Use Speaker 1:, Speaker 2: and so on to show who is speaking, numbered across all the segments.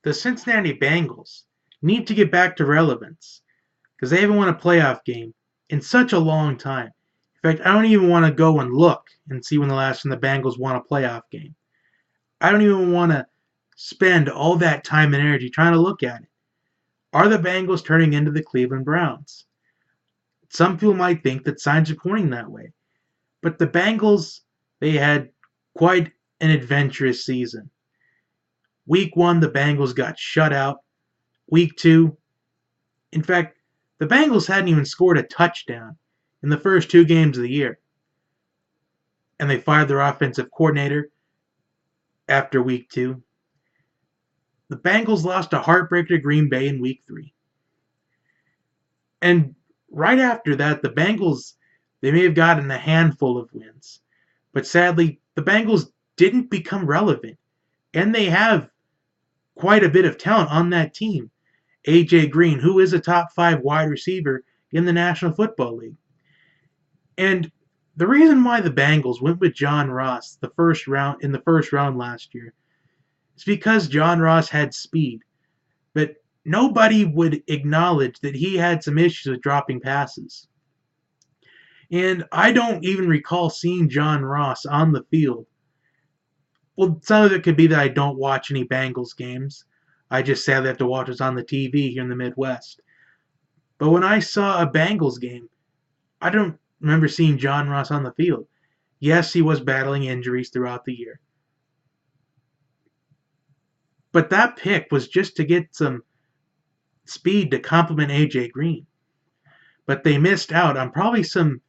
Speaker 1: the Cincinnati Bengals need to get back to relevance because they haven't won a playoff game in such a long time. In fact, I don't even want to go and look and see when the last time the Bengals won a playoff game. I don't even want to spend all that time and energy trying to look at it. Are the Bengals turning into the Cleveland Browns? Some people might think that signs are pointing that way. But the Bengals, they had quite an adventurous season. Week 1, the Bengals got shut out. Week 2, in fact, the Bengals hadn't even scored a touchdown in the first 2 games of the year. And they fired their offensive coordinator after Week 2. The Bengals lost a heartbreaker to Green Bay in Week 3. And right after that, the Bengals, they may have gotten a handful of wins. But sadly, the Bengals didn't become relevant. And they have quite a bit of talent on that team. A.J. Green, who is a top 5 wide receiver in the National Football League. And the reason why the Bengals went with John Ross in the first round last year is because John Ross had speed. But nobody would acknowledge that he had some issues with dropping passes. And I don't even recall seeing John Ross on the field. Well, some of it could be that I don't watch any Bengals games. I just sadly have to watch what's on the TV here in the Midwest. But when I saw a Bengals game, I don't remember seeing John Ross on the field. Yes, he was battling injuries throughout the year. But that pick was just to get some speed to complement A.J. Green. But they missed out on probably some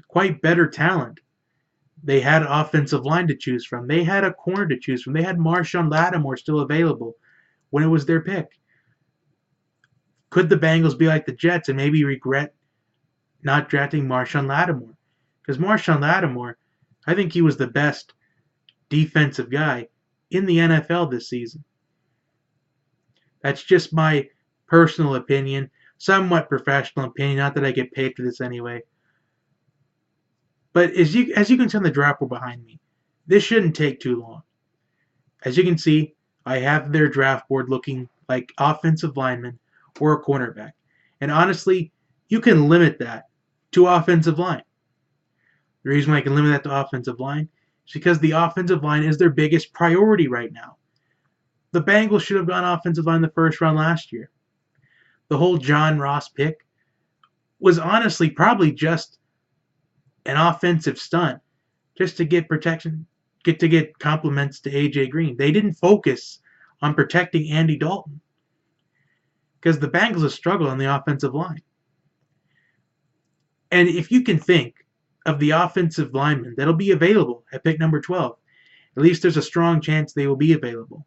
Speaker 1: quite better talent. They had an offensive line to choose from. They had a corner to choose from. They had Marshon Lattimore still available when it was their pick. Could the Bengals be like the Jets and maybe regret not drafting Marshon Lattimore? Because Marshon Lattimore, I think he was the best defensive guy in the NFL this season. That's just my personal opinion, somewhat professional opinion, not that I get paid for this anyway. But as you can see on the draft board behind me, this shouldn't take too long. As you can see, I have their draft board looking like offensive lineman or a cornerback. And honestly, you can limit that to offensive line. The reason why I can limit that to offensive line is because the offensive line is their biggest priority right now. The Bengals should have gone offensive line in the first round last year. The whole John Ross pick was honestly probably just an offensive stunt just to get protection, get compliments to A.J. Green. They didn't focus on protecting Andy Dalton because the Bengals have struggled on the offensive line. And if you can think of the offensive linemen that'll be available at pick number 12, at least there's a strong chance they will be available.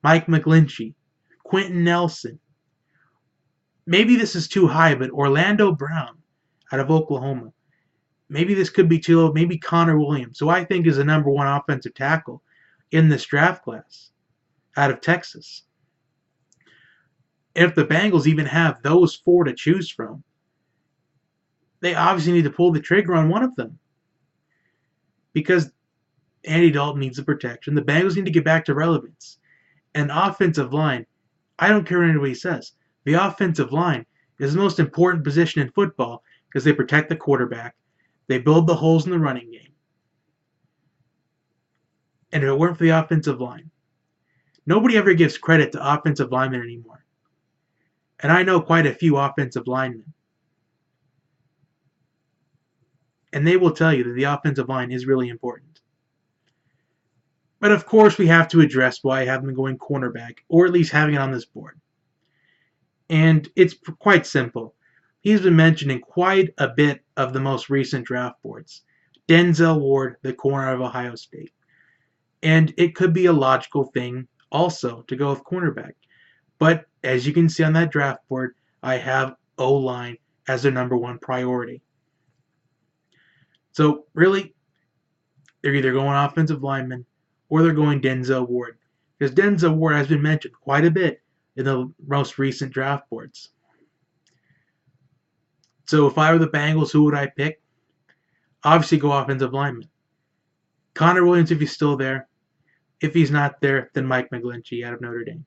Speaker 1: Mike McGlinchey, Quentin Nelson. Maybe this is too high, but Orlando Brown out of Oklahoma. Maybe this could be too low. Maybe Connor Williams, who I think is the number 1 offensive tackle in this draft class out of Texas. If the Bengals even have those 4 to choose from, they obviously need to pull the trigger on one of them. Because Andy Dalton needs the protection. The Bengals need to get back to relevance. And offensive line, I don't care what anybody says. The offensive line is the most important position in football because they protect the quarterback. They build the holes in the running game. And if it weren't for the offensive line, nobody ever gives credit to offensive linemen anymore. And I know quite a few offensive linemen. And they will tell you that the offensive line is really important. But of course, we have to address why I have them going cornerback, or at least having it on this board. And it's quite simple. He's been mentioned in quite a bit of the most recent draft boards. Denzel Ward, the corner of Ohio State. And it could be a logical thing also to go with cornerback. But as you can see on that draft board, I have O-line as their number 1 priority. So really, they're either going offensive lineman or they're going Denzel Ward. Because Denzel Ward has been mentioned quite a bit in the most recent draft boards. So if I were the Bengals, who would I pick? Obviously go offensive lineman. Connor Williams if he's still there. If he's not there, then Mike McGlinchey out of Notre Dame.